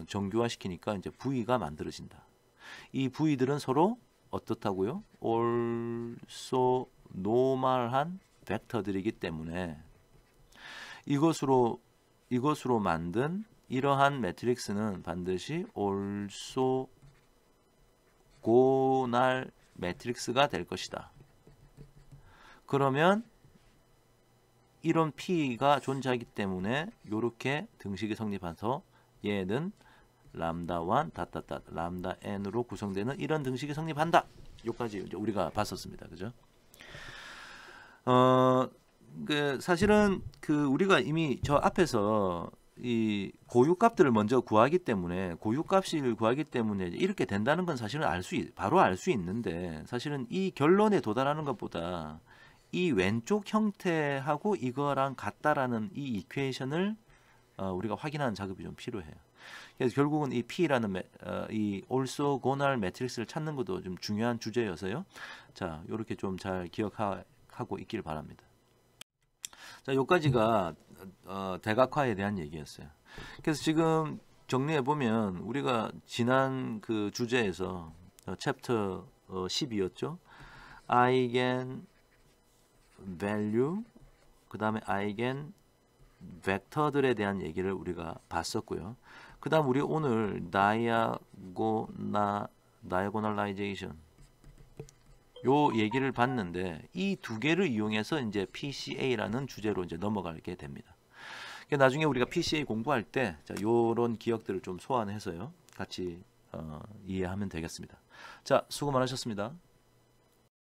정규화 시키니까 이제 V가 만들어진다. 이 V들은 서로 어떻다고요? also normal한 벡터들이기 때문에 이것으로 만든 이러한 매트릭스는 반드시 orthogonal 매트릭스가 될 것이다. 그러면 이런 P가 존재하기 때문에 이렇게 등식이 성립해서 얘는 람다1 람다 n으로 구성되는 이런 등식이 성립한다. 여기까지 이제 우리가 봤었습니다. 그죠? 사실은 우리가 이미 저 앞에서 이 고유값들을 먼저 구하기 때문에 고유값을 구하기 때문에 이렇게 된다는 건 사실은 바로 알 수 있는데 사실은 이 결론에 도달하는 것보다 이 왼쪽 형태하고 이거랑 같다라는 이 이퀘이션을 우리가 확인하는 작업이 좀 필요해요. 그래서 결국은 이 P라는 이 orthogonal 매트릭스를 찾는 것도 좀 중요한 주제여서요. 자, 이렇게 좀 잘 기억하고 있길 바랍니다. 자, 여기까지가 대각화에 대한 얘기였어요. 그래서 지금 정리해 보면 우리가 지난 그 주제에서 챕터 10이었죠. 아이겐 밸류, 그 다음에 아이겐 벡터들에 대한 얘기를 우리가 봤었고요. 그 다음 우리 오늘 다이아고널라이제이션 요 얘기를 봤는데 이 두 개를 이용해서 이제 PCA라는 주제로 이제 넘어가게 됩니다. 나중에 우리가 PCA 공부할 때 요런 기억들을 좀 소환해서요 같이 이해하면 되겠습니다. 자, 수고 많으셨습니다.